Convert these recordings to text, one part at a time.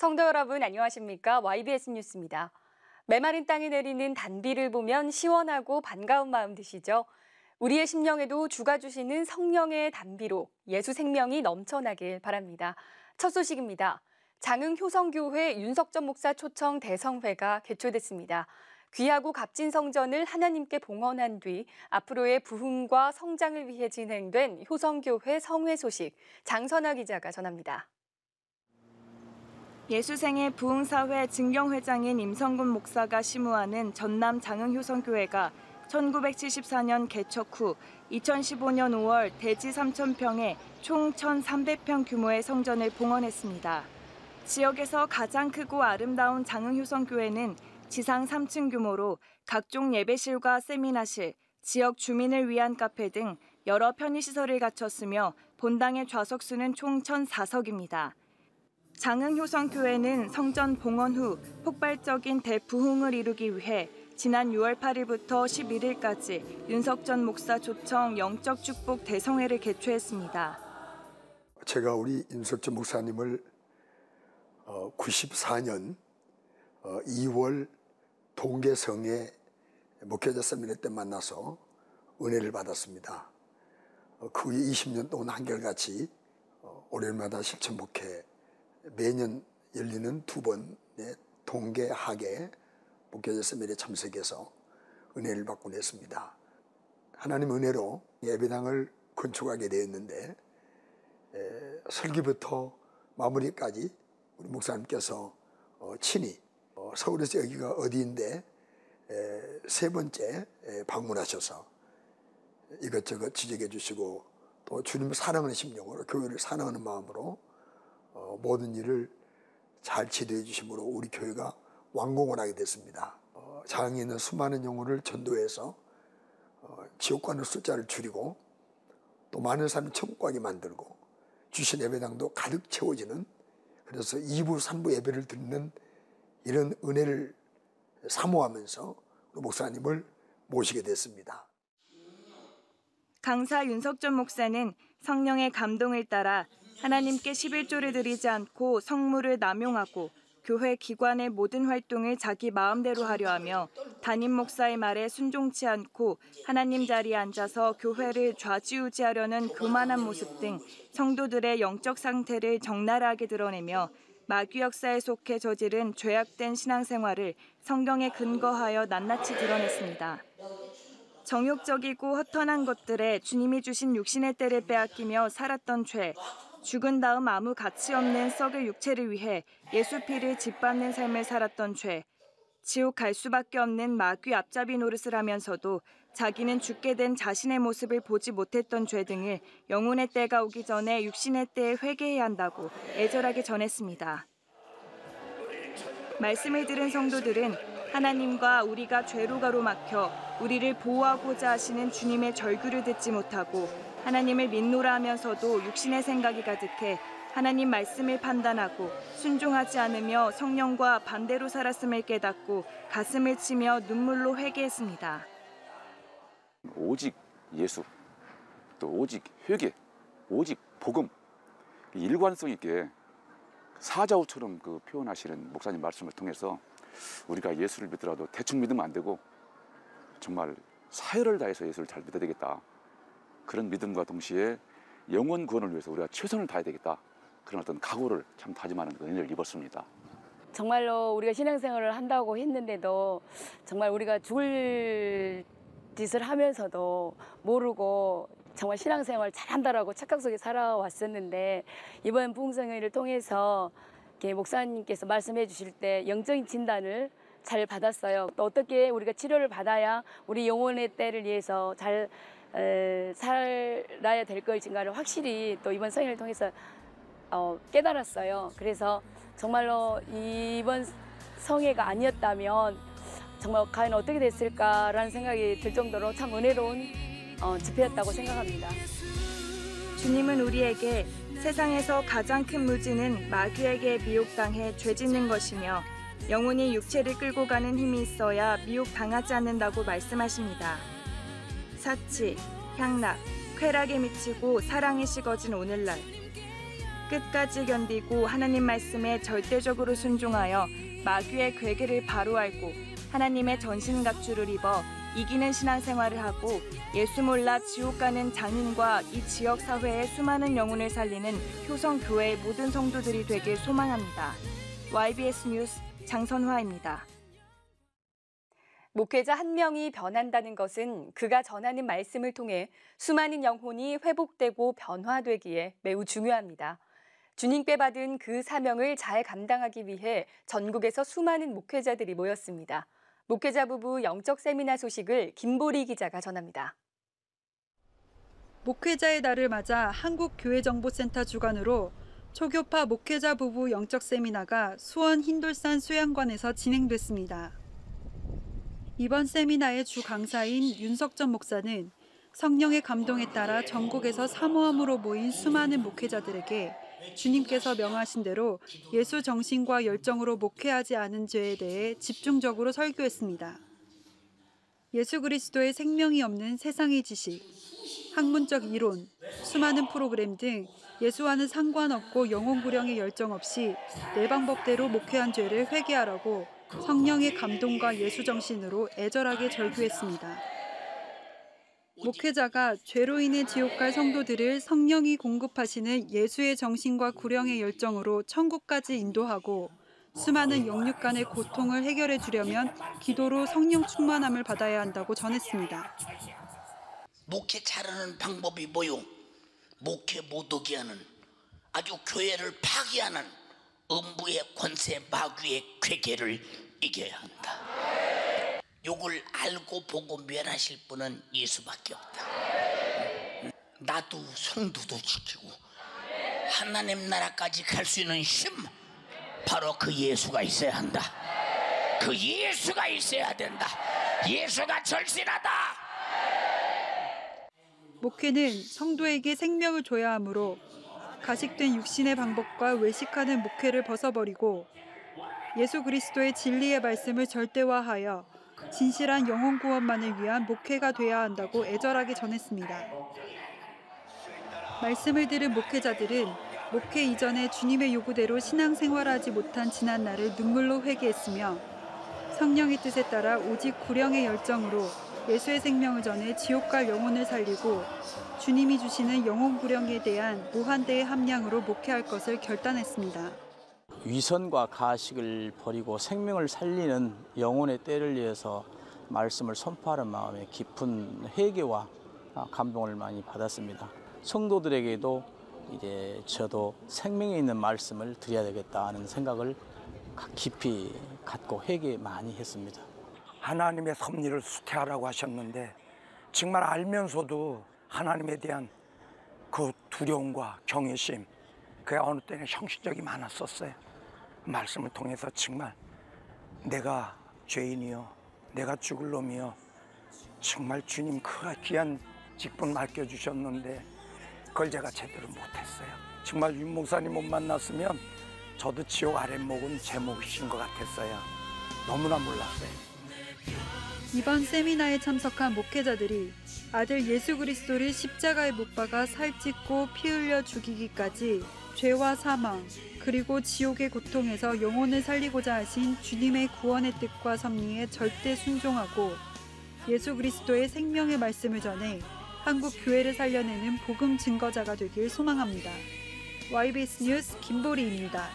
성도 여러분 안녕하십니까? YBS 뉴스입니다. 메마른 땅에 내리는 단비를 보면 시원하고 반가운 마음 드시죠? 우리의 심령에도 주가 주시는 성령의 단비로 예수 생명이 넘쳐나길 바랍니다. 첫 소식입니다. 장흥 효성교회 윤석전 목사 초청 대성회가 개최됐습니다. 귀하고 값진 성전을 하나님께 봉헌한 뒤 앞으로의 부흥과 성장을 위해 진행된 효성교회 성회 소식 장선아 기자가 전합니다. 예수생애 부흥사회 증경회장인 임성근 목사가 심우하는 전남 장흥효성교회가 1974년 개척 후 2015년 5월 대지 3,000평에 총 1,300평 규모의 성전을 봉헌했습니다. 지역에서 가장 크고 아름다운 장흥효성교회는 지상 3층 규모로 각종 예배실과 세미나실, 지역 주민을 위한 카페 등 여러 편의시설을 갖췄으며 본당의 좌석수는 총 1,004석입니다. 장흥효성교회는 성전 봉헌 후 폭발적인 대부흥을 이루기 위해 지난 6월 8일부터 11일까지 윤석전 목사 초청 영적 축복 대성회를 개최했습니다. 제가 우리 윤석전 목사님을 94년 2월 동계성회 목회자 세미나 때 만나서 은혜를 받았습니다. 그 후에 20년 동안 한결같이 올해마다 실천 목회 매년 열리는 두 번의 동계 하계 목회자 세미나에 참석해서 은혜를 받곤 했습니다. 하나님 은혜로 예배당을 건축하게 되었는데 설계부터 마무리까지 우리 목사님께서 친히 서울에서 여기가 어디인데 세 번째 방문하셔서 이것저것 지적해 주시고 또 주님을 사랑하는 심령으로 교회를 사랑하는 마음으로 모든 일을 잘 지도해 주심으로 우리 교회가 완공을 하게 됐습니다. 장흥에 있는 수많은 영혼을 전도해서 지옥 가는 숫자를 줄이고 또 많은 사람을 천국 가게 만들고 주신 예배당도 가득 채워지는, 그래서 2부, 3부 예배를 드리는 이런 은혜를 사모하면서 목사님을 모시게 됐습니다. 강사 윤석전 목사는 성령의 감동을 따라 하나님께 11조를 드리지 않고 성물을 남용하고 교회 기관의 모든 활동을 자기 마음대로 하려 하며 담임 목사의 말에 순종치 않고 하나님 자리에 앉아서 교회를 좌지우지하려는 교만한 모습 등 성도들의 영적 상태를 적나라하게 드러내며 마귀 역사에 속해 저지른 죄악된 신앙생활을 성경에 근거하여 낱낱이 드러냈습니다. 정욕적이고 허탄한 것들에 주님이 주신 육신의 때를 빼앗기며 살았던 죄, 죽은 다음 아무 가치 없는 썩을 육체를 위해 예수 피를 짓밟는 삶을 살았던 죄, 지옥 갈 수밖에 없는 마귀 앞잡이 노릇을 하면서도 자기는 죽게 된 자신의 모습을 보지 못했던 죄 등을 영혼의 때가 오기 전에 육신의 때에 회개해야 한다고 애절하게 전했습니다. 말씀을 들은 성도들은 하나님과 우리가 죄로 가로막혀 우리를 보호하고자 하시는 주님의 절규를 듣지 못하고 하나님을 믿노라 하면서도 육신의 생각이 가득해 하나님 말씀을 판단하고 순종하지 않으며 성령과 반대로 살았음을 깨닫고 가슴을 치며 눈물로 회개했습니다. 오직 예수, 또 오직 회개, 오직 복음, 일관성 있게 사자우처럼 표현하시는 목사님 말씀을 통해서 우리가 예수를 믿더라도 대충 믿으면 안 되고 정말 사혈을 다해서 예수를 잘 믿어야 되겠다. 그런 믿음과 동시에 영원 구원을 위해서 우리가 최선을 다해야 되겠다. 그런 어떤 각오를 참 다짐하는 은혜를 입었습니다. 정말로 우리가 신앙생활을 한다고 했는데도 정말 우리가 죽을 짓을 하면서도 모르고 정말 신앙생활 잘한다라고 착각 속에 살아왔었는데 이번 부흥성회를 통해서 이렇게 목사님께서 말씀해 주실 때 영적인 진단을 잘 받았어요. 또 어떻게 우리가 치료를 받아야 우리 영혼의 때를 위해서 잘 살아야 될 것인가를 확실히 또 이번 성회를 통해서 깨달았어요. 그래서 정말로 이번 성회가 아니었다면 정말 과연 어떻게 됐을까라는 생각이 들 정도로 참 은혜로운 집회였다고 생각합니다. 주님은 우리에게 세상에서 가장 큰 무지는 마귀에게 미혹당해 죄 짓는 것이며 영혼이 육체를 끌고 가는 힘이 있어야 미혹당하지 않는다고 말씀하십니다. 사치, 향락, 쾌락에 미치고 사랑이 식어진 오늘날 끝까지 견디고 하나님 말씀에 절대적으로 순종하여 마귀의 괴계를 바로 알고 하나님의 전신갑주를 입어 이기는 신앙생활을 하고 예수 몰라 지옥 가는 장인과 이 지역 사회의 수많은 영혼을 살리는 효성교회의 모든 성도들이 되길 소망합니다. YBS 뉴스 장선화입니다. 목회자 한 명이 변한다는 것은 그가 전하는 말씀을 통해 수많은 영혼이 회복되고 변화되기에 매우 중요합니다. 주님께 받은 그 사명을 잘 감당하기 위해 전국에서 수많은 목회자들이 모였습니다. 목회자 부부 영적 세미나 소식을 김보리 기자가 전합니다. 목회자의 날을 맞아 한국교회정보센터 주관으로 초교파 목회자 부부 영적 세미나가 수원 흰돌산 수양관에서 진행됐습니다. 이번 세미나의 주 강사인 윤석전 목사는 성령의 감동에 따라 전국에서 사모함으로 모인 수많은 목회자들에게 주님께서 명하신 대로 예수 정신과 열정으로 목회하지 않은 죄에 대해 집중적으로 설교했습니다. 예수 그리스도의 생명이 없는 세상의 지식, 학문적 이론, 수많은 프로그램 등 예수와는 상관없고 영혼구령의 열정 없이 내 방법대로 목회한 죄를 회개하라고 성령의 감동과 예수 정신으로 애절하게 절규했습니다. 목회자가 죄로 인해 지옥 갈 성도들을 성령이 공급하시는 예수의 정신과 구령의 열정으로 천국까지 인도하고 수많은 영육 간의 고통을 해결해 주려면 기도로 성령 충만함을 받아야 한다고 전했습니다. 목회 잘하는 방법이 뭐요? 목회 못오게 하는 아주 교회를 파괴하는 음부의 권세 마귀의 괴계를 이겨야 한다. 요걸 알고 보고 멸하실 분은 예수밖에 없다. 나도 성도도 지키고 하나님 나라까지 갈 수 있는 힘, 바로 그 예수가 있어야 한다. 그 예수가 있어야 된다. 예수가 절실하다. 목회는 성도에게 생명을 줘야 하므로 가식된 육신의 방법과 외식하는 목회를 벗어버리고 예수 그리스도의 진리의 말씀을 절대화하여 진실한 영혼 구원만을 위한 목회가 돼야 한다고 애절하게 전했습니다. 말씀을 들은 목회자들은 목회 이전에 주님의 요구대로 신앙생활하지 못한 지난날을 눈물로 회개했으며 성령의 뜻에 따라 오직 구령의 열정으로 예수의 생명을 전해 지옥 갈 영혼을 살리고 주님이 주시는 영혼 구령에 대한 무한대의 함량으로 목회할 것을 결단했습니다. 위선과 가식을 버리고 생명을 살리는 영혼의 때를 위해서 말씀을 선포하는 마음에 깊은 회개와 감동을 많이 받았습니다. 성도들에게도 이제 저도 생명이 있는 말씀을 드려야 되겠다 하는 생각을 깊이 갖고 회개 많이 했습니다. 하나님의 섭리를 수태하라고 하셨는데 정말 알면서도 하나님에 대한 그 두려움과 경외심, 그게 어느 때는 형식적이 많았었어요. 말씀을 통해서 정말 내가 죄인이요, 내가 죽을 놈이요, 정말 주님 그 귀한 직분 맡겨주셨는데 그걸 제가 제대로 못했어요. 정말 윤 목사님 못 만났으면 저도 지옥 아랫목은 제 몫인 것 같았어요. 너무나 몰랐어요. 이번 세미나에 참석한 목회자들이 아들 예수 그리스도를 십자가에 못 박아 살찢고 피 흘려 죽이기까지 죄와 사망 그리고 지옥의 고통에서 영혼을 살리고자 하신 주님의 구원의 뜻과 섭리에 절대 순종하고 예수 그리스도의 생명의 말씀을 전해 한국 교회를 살려내는 복음 증거자가 되길 소망합니다. YBS 뉴스 김보리입니다.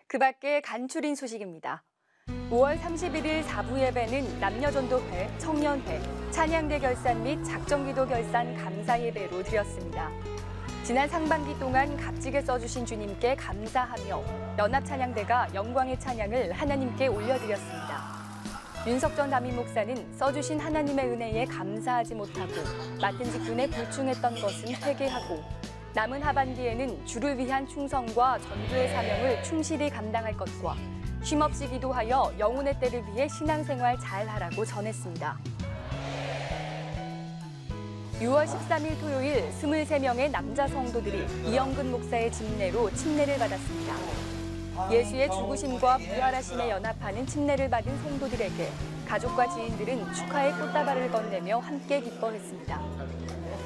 그 밖에 간추린 소식입니다. 5월 31일 4부 예배는 남녀전도회, 청년회, 찬양대 결산 및 작정기도 결산 감사 예배로 드렸습니다. 지난 상반기 동안 값지게 써주신 주님께 감사하며 연합찬양대가 영광의 찬양을 하나님께 올려드렸습니다. 윤석전 담임 목사는 써주신 하나님의 은혜에 감사하지 못하고 맡은 직분에 불충했던 것은 회개하고 남은 하반기에는 주를 위한 충성과 전도의 사명을 충실히 감당할 것과 쉼없이 기도하여 영혼의 때를 위해 신앙생활 잘하라고 전했습니다. 6월 13일 토요일 23명의 남자 성도들이 이영근 목사의 침례로 침례를 받았습니다. 예수의 죽으심과 부활하심에 연합하는 침례를 받은 성도들에게 가족과 지인들은 축하의 꽃다발을 건네며 함께 기뻐했습니다.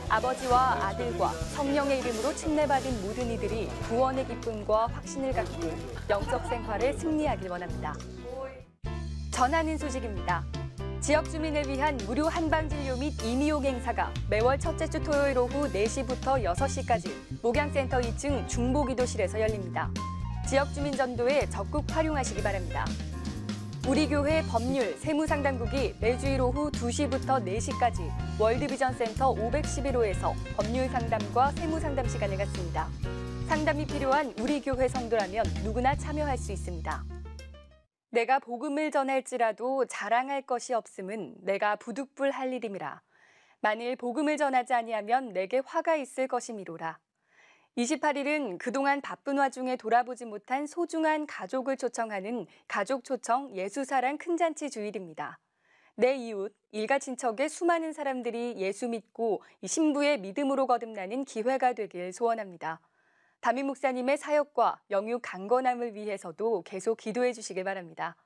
아버지와 아들과 성령의 이름으로 침례받은 모든 이들이 구원의 기쁨과 확신을 갖고 영적 생활에 승리하길 원합니다. 전하는 소식입니다. 지역 주민을 위한 무료 한방진료 및 임의용 행사가 매월 첫째 주 토요일 오후 4시부터 6시까지 목양센터 2층 중보기도실에서 열립니다. 지역 주민 전도에 적극 활용하시기 바랍니다. 우리 교회 법률 세무상담국이 매주일 오후 2시부터 4시까지 월드비전센터 511호에서 법률 상담과 세무상담 시간을 갖습니다. 상담이 필요한 우리 교회 성도라면 누구나 참여할 수 있습니다. 내가 복음을 전할지라도 자랑할 것이 없음은 내가 부득불할 일임이라. 만일 복음을 전하지 아니하면 내게 화가 있을 것이미로라. 28일은 그동안 바쁜 와중에 돌아보지 못한 소중한 가족을 초청하는 가족 초청 예수사랑 큰잔치 주일입니다. 내 이웃, 일가 친척의 수많은 사람들이 예수 믿고 신부의 믿음으로 거듭나는 기회가 되길 소원합니다. 담임 목사님의 사역과 영육 강건함을 위해서도 계속 기도해 주시길 바랍니다.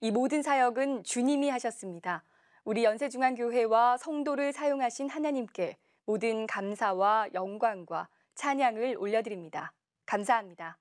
이 모든 사역은 주님이 하셨습니다. 우리 연세중앙교회와 성도를 사용하신 하나님께 모든 감사와 영광과 찬양을 올려드립니다. 감사합니다.